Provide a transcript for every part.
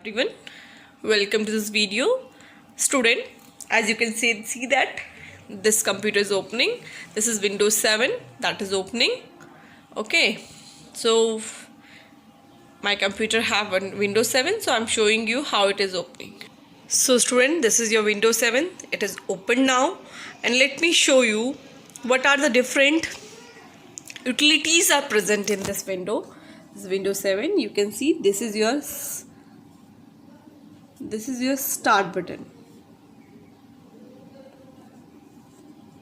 Everyone, welcome to this video. Student, as you can see that this computer is opening. This is Windows 7 that is opening. Okay, so my computer have Windows 7, so I'm showing you how it is opening. So student, this is your Windows 7. It is open now, and let me show you what are the different utilities are present in this window. This is Windows 7. You can see this is your start button.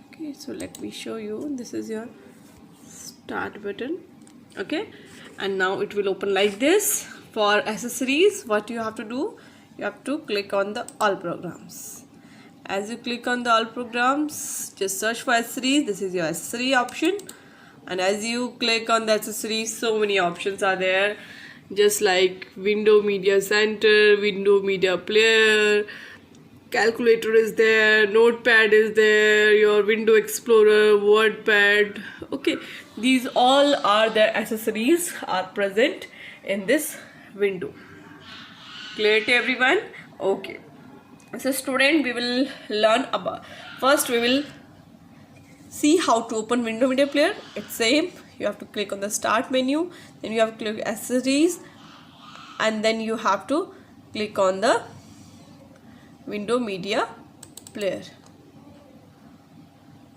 Okay, so let me show you. This is your start button. Okay, and now it will open like this. For accessories, what you have to do, you have to click on the all programs. As you click on the all programs, just search for accessories. This is your accessory option, and as you click on the accessories, so many options are there, just like Window Media Center, Window Media Player, calculator is there, notepad is there, your Window Explorer, WordPad. Okay, these all are the accessories are present in this window. Clear to everyone? Okay, so student, we will learn about, first we will see how to open Window Media Player. It's same. You have to click on the start menu, then you have to click accessories, and then you have to click on the Window Media Player.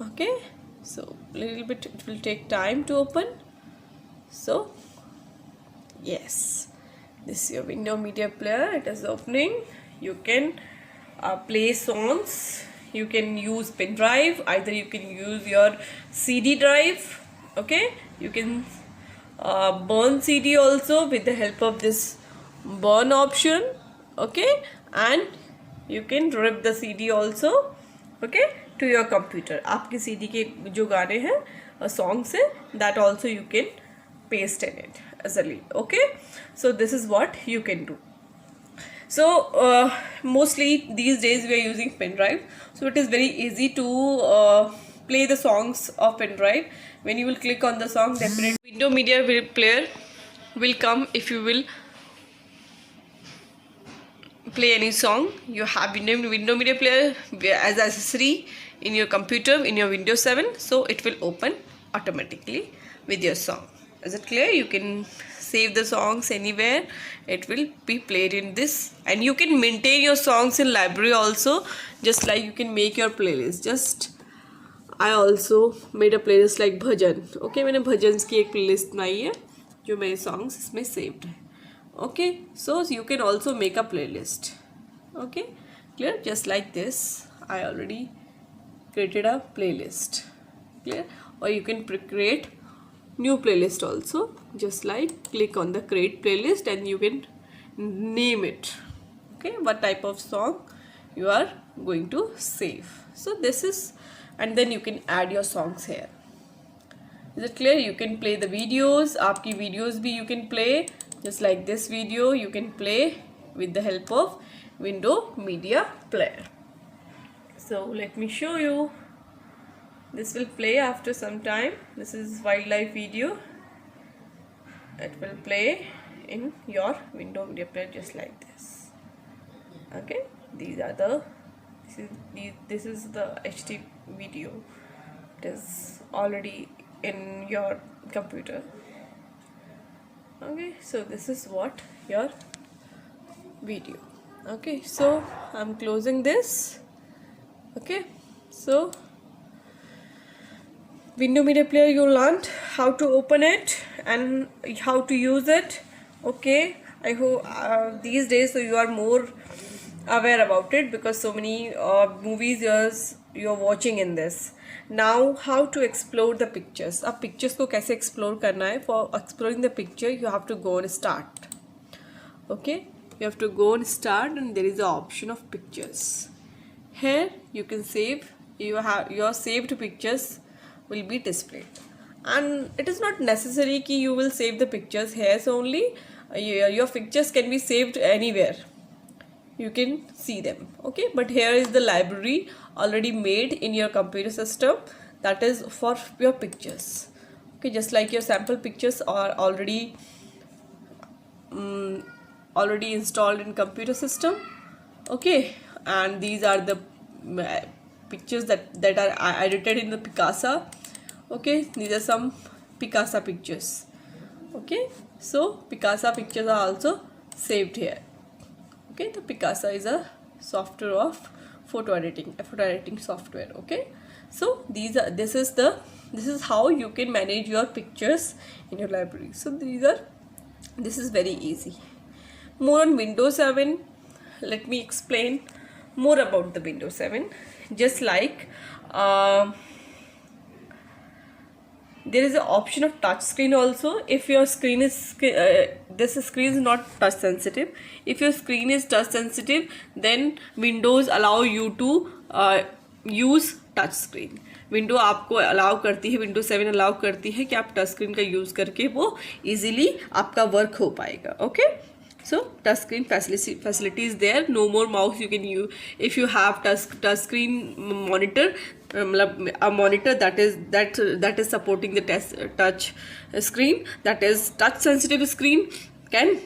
Okay, so little bit it will take time to open. So yes, this is your Window Media Player. It is opening. You can play songs. You can use pen drive, either you can use your CD drive. Okay, you can burn CD also with the help of this burn option. Okay, and you can rip the CD also, okay, to your computer. आपके CD के जो गाने हैं songs हैं, that also you can paste in it as a link. Okay, so this is what you can do. So mostly these days we are using pen drive, so it is very easy to play the songs of pen drive. When you will click on the song, definitely Window Media Player will come. If you will play any song, you have Window Media Player as accessory in your computer, in your Windows 7, so it will open automatically with your song. Is it clear? You can save the songs anywhere, it will be played in this, and you can maintain your songs in library also, just like you can make your playlist. Just I also made a playlist like bhajan. Okay, मैंने भजन्स की एक playlist बनाई है जो मेरे songs इसमें saved है. Okay, so you can also make a playlist. Okay, clear? Just like this, I already created a playlist. Clear? Or you can create new playlist also, just like click on the create playlist and you can name it. Okay, what type of song you are going to save. So this is, and then you can add your songs here. Is it clear? You can play the videos. आपकी videos भी you can play, just like this video you can play with the help of Window Media Player. So let me show you. This will play after some time. This is wildlife video. It will play in your Window Media Player just like this. Okay, these are the this is the HD video. It is already in your computer. Okay, so this is what your video. Okay, so I'm closing this. Okay, so Window Media Player, you learned how to open it and how to use it. Okay, I hope these days so you are more aware about it, because so many movies you're watching in this. Now how to explore the pictures. अब pictures को कैसे explore करना है? For exploring the picture you have to go and start. Okay, you have to go and start, and there is the option of pictures. Here you can save. You have your saved pictures will be displayed, and it is not necessary कि you will save the pictures here only. Your pictures can be saved anywhere, you can see them. Okay, but here is the library already made in your computer system, that is for your pictures. Okay, just like your sample pictures are already already installed in computer system. Okay, and these are the pictures that are edited in the Picasa. Okay, these are some Picasa pictures. Okay, so Picasa pictures are also saved here. Okay, the Picasa is a software of photo editing software. Okay, so this is how you can manage your pictures in your library. So this is very easy. More on Windows 7, let me explain more about the Windows 7. Just like there is an option of touch screen also. If your screen is this screen is not touch sensitive. If your screen is touch sensitive, then Windows allow you to use touch screen. Window आपको allow करती है, Windows 7 allow करती है कि आप touch screen का use करके वो इजीली आपका वर्क हो पाएगा. Okay, so touch screen facility is there. No more mouse you can use. If you have touch screen monitor, a monitor that is supporting the touch screen, that is touch sensitive screen, can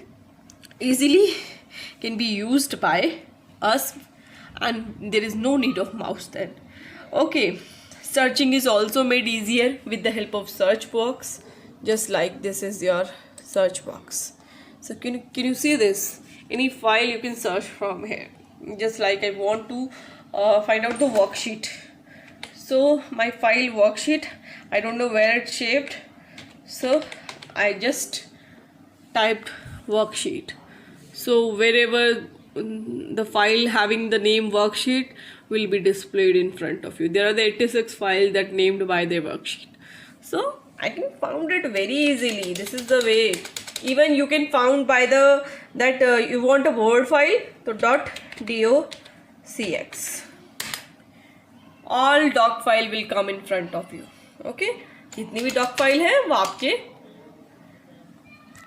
be used by us, and there is no need of mouse then. Okay, searching is also made easier with the help of search box. Just like this is your search box. So can you see this? Any file you can search from here. Just like I want to find out the worksheet. So my file worksheet, I don't know where it's saved. So I just typed worksheet. So wherever the file having the name worksheet will be displayed in front of you. There are the 86 files that named by the worksheet. So I can found it very easily. This is the way. Even you can found by the you want a word file, so .docx. All doc file will come in front of you. Okay, जितनी भी doc file है वो आपके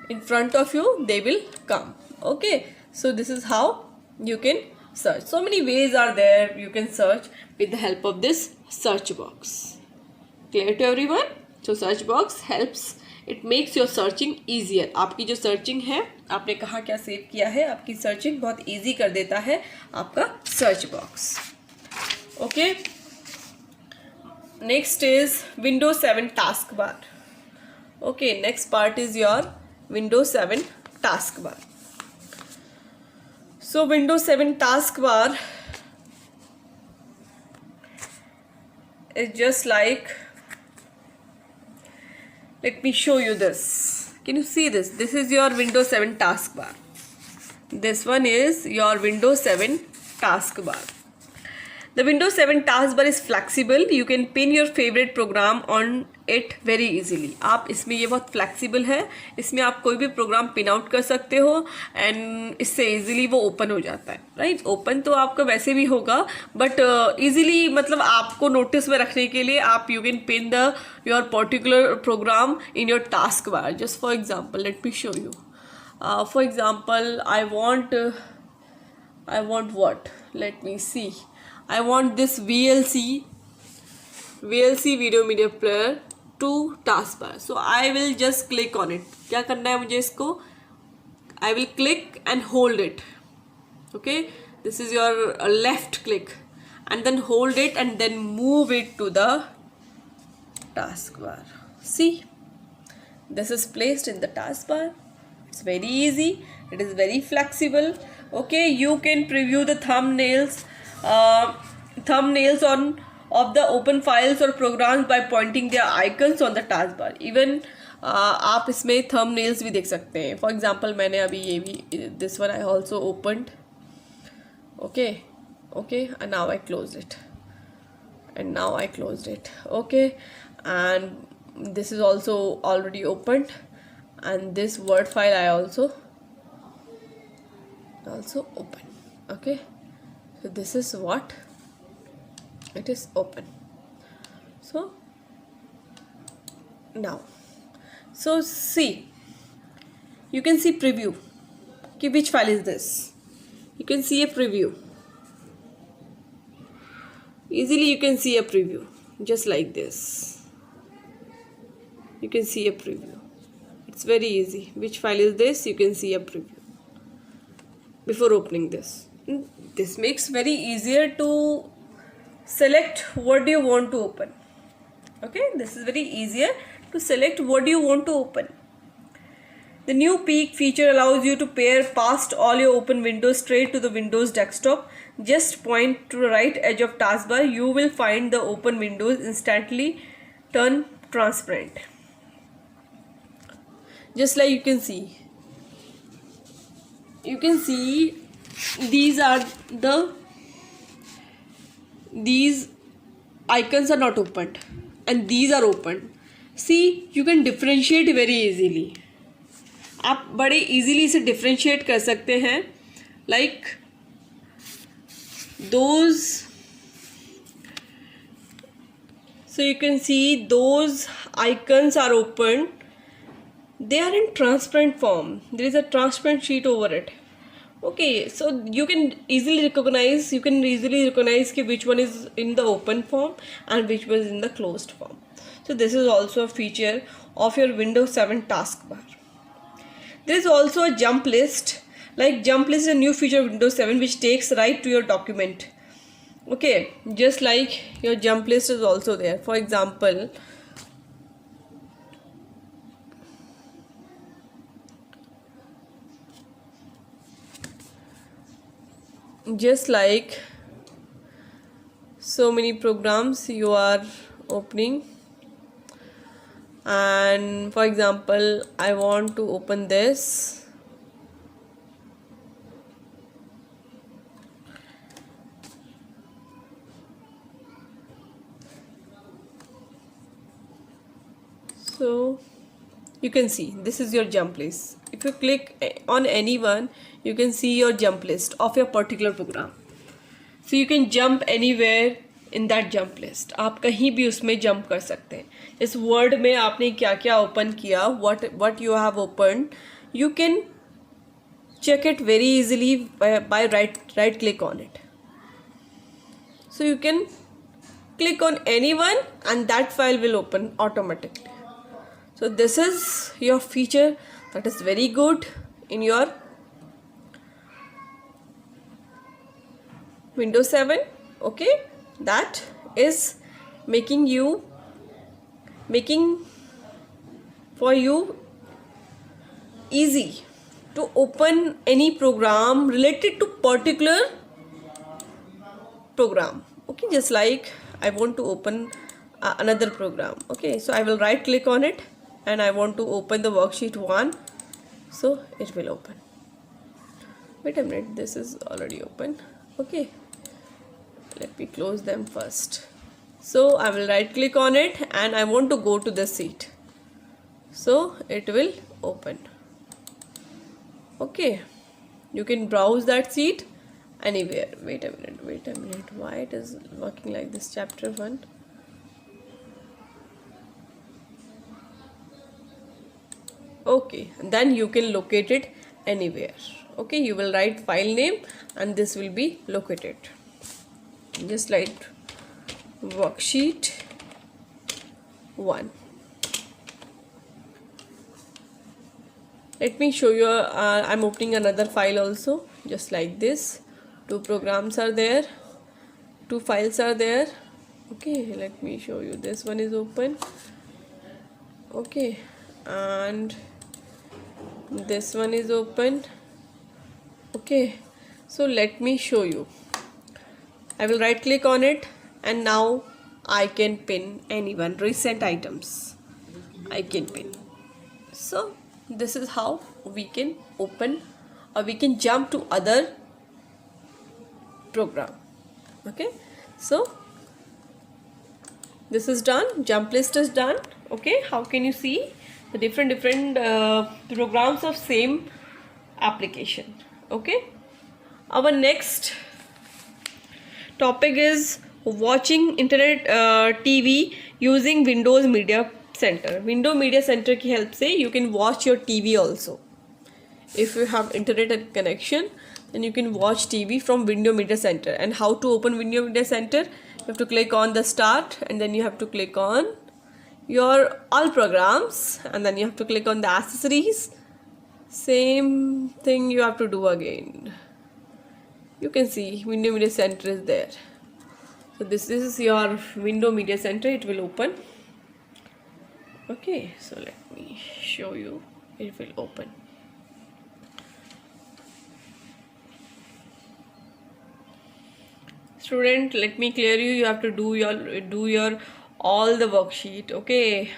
in front of you, they will come. Okay, so this is how you can search. So many ways are there you can search with the help of this search box. Clear to everyone? So search box helps. It makes your searching easier. आपकी जो searching है, आपने कहाँ क्या save किया है, आपकी searching बहुत easy कर देता है आपका search box. Okay. Next is Windows 7 taskbar. Okay, next part is your Windows 7 taskbar. So Windows 7 taskbar is just like, let me show you this. Can you see this? This is your Windows 7 taskbar. This one is your Windows 7 taskbar. The Windows 7 taskbar is flexible. You can pin your favorite program on it very easily. आप इसमें ये बहुत flexible है. इसमें आप कोई भी program pin out कर सकते हो and इससे easily वो open हो जाता है. Right? Open तो आपका वैसे भी होगा, but easily मतलब आपको notice में रखने के लिए आप you can pin your particular program in your taskbar. Just for example, let me show you. For example, I want what? Let me see. I want this VLC video media player to taskbar. So I will just click on it. क्या करना है मुझे इसको? I will click and hold it. Okay, this is your left click, and then hold it and then move it to the taskbar. See, this is placed in the taskbar. It's very easy. It is very flexible. Okay, you can preview the thumbnails of the open files or programs by pointing their icons on the taskbar. Even आप इसमें thumbnails भी देख सकते हैं. For example, मैंने अभी ये भी this one I also opened. Okay, and now I closed it. Okay, and this is also already opened, and this word file I also open. Okay, so this is what it is open. So now, so see, you can see preview. Okay, which file is this? You can see a preview. Easily you can see a preview, just like this. You can see a preview. It's very easy. Which file is this? You can see a preview. before opening this. This makes very easier to select what do you want to open. Okay, this is very easier to select what do you want to open. The new peek feature allows you to pair past all your open windows straight to the Windows desktop. Just point to the right edge of taskbar. You will find the open windows instantly turn transparent. Just like you can see. You can see these icons are not opened and these are opened. See, you can differentiate very easily. आप बड़े easily इसे differentiate कर सकते हैं. Like those, so you can see those icons are open. They are in transparent form. There is a transparent sheet over it. Okay, so you can easily recognize कि which one is in the open form and which one is in the closed form. So this is also a feature of your Windows 7 taskbar. There is also a jump list. Like jump list is a new feature of Windows 7 which takes right to your document. Okay, just like your jump list is also there. For example, just like so many programs you are opening, and for example I want to open this. So you can see this is your jump list. If you click on any one, you can see your jump list of your particular program. So you can jump anywhere in that jump list. आप कहीं भी उसमें jump कर सकते हैं. इस word में आपने क्या क्या open किया, what you have opened, you can check it very easily by right click on it. So you can click on any one and that file will open automatically. So this is your feature that is very good in your Windows 7. Okay, that is making for you easy to open any program related to particular program. Okay, just like I want to open another program. Okay, so I will right click on it and I want to open the worksheet 1, so it will open. Wait a minute, this is already open. Okay, let me close them first. So I will right click on it and I want to go to the sheet, so it will open. Okay, you can browse that sheet anywhere. Wait a minute, why it is working like this? Chapter 1. Okay, then you can locate it anywhere. Okay, you will write file name and this will be located. Just like worksheet 1. Let me show you. I'm opening another file also, just like this. 2 programs are there, 2 files are there. Okay, let me show you. This one is open. Okay, and this one is open. Okay, so let me show you. I will right click on it and now I can pin anyone. Recent items I can pin. So this is how we can open or we can jump to other program. Okay, so this is done. Jump list is done. Okay, how can you see the different programs of same application? Okay, our next topic is watching internet TV using Windows Media Center. Windows Media Center की help से you can watch your TV also. If you have internet connection, then you can watch TV from Windows Media Center. And how to open Windows Media Center? You have to click on the start and then you have to click on your all programs and then you have to click on the accessories. Same thing you have to do again. you can see window media center is there. So this is your window media center. It will open. Okay, so let me show you. It will open. Student, let me clear you. You have to do your all the worksheet. Okay,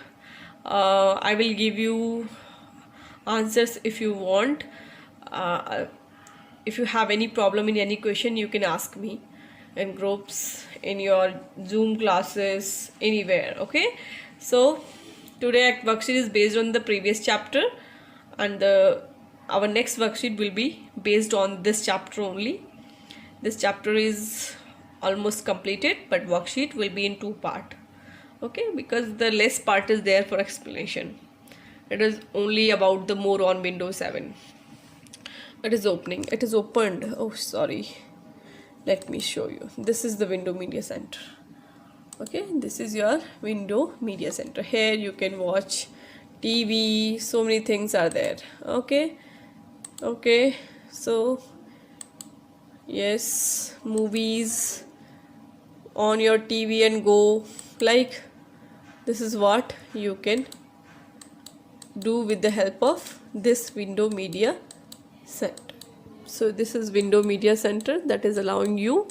I will give you answers if you want. If you have any problem in any question, you can ask me in groups, in your Zoom classes, anywhere. Okay, so today worksheet is based on the previous chapter, and our next worksheet will be based on this chapter only. This chapter is almost completed, but worksheet will be in 2 parts. Okay, because the less part is there for explanation. It is only about the more on Windows 7. It is opening. It is opened. Oh, sorry. Let me show you. This is the window media center. Okay, this is your window media center. Here you can watch TV. So many things are there. Okay. Okay. So yes, movies on your TV and go. Like this is what you can do with the help of this window media center. So this is window media center that is allowing you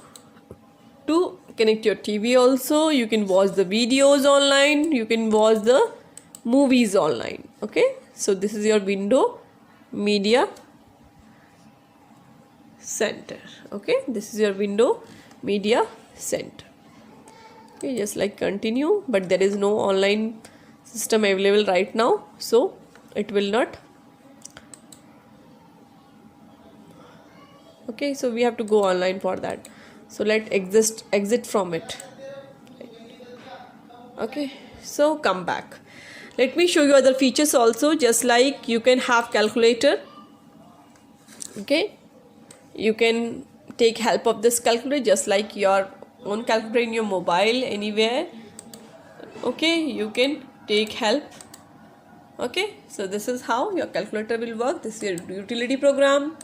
to connect your TV also. You can watch the videos online. You can watch the movies online. Okay, so this is your window media center. Okay, this is your window media center. Okay, just like continue, but there is no online system available right now, so it will not. Okay, so we have to go online for that. So let exit from it. Okay, so come back. Let me show you other features also. Just like you can have calculator. Okay, you can take help of this calculator just like your own calculator in your mobile anywhere. Okay, you can take help. Okay, so this is how your calculator will work. This is your utility program.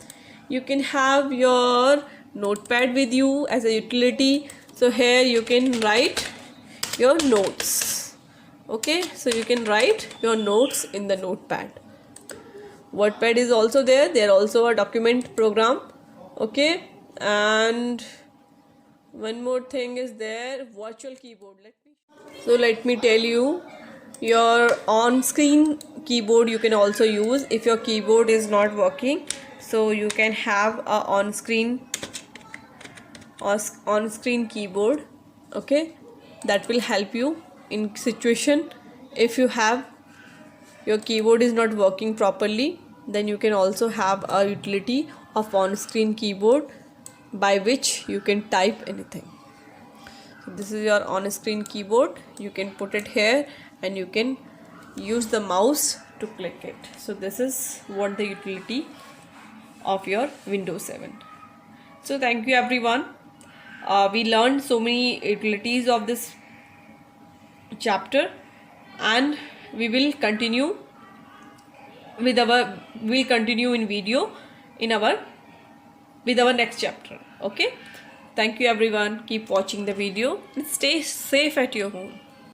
You can have your notepad with you as a utility. So here you can write your notes. Okay, so you can write your notes in the notepad. WordPad is also there. There also a document program. Okay, and one more thing is there, virtual keyboard. Let me tell you, your on-screen keyboard you can also use if your keyboard is not working. So you can have a on-screen keyboard. Okay, that will help you in situation if you have your keyboard is not working properly. Then you can also have a utility of on-screen keyboard by which you can type anything. So this is your on-screen keyboard. You can put it here and you can use the mouse to click it. So this is what the utility of your Windows 7. So thank you everyone. We learned so many utilities of this chapter, and we will continue with in video with our next chapter. Okay, thank you everyone. Keep watching the video and stay safe at your home.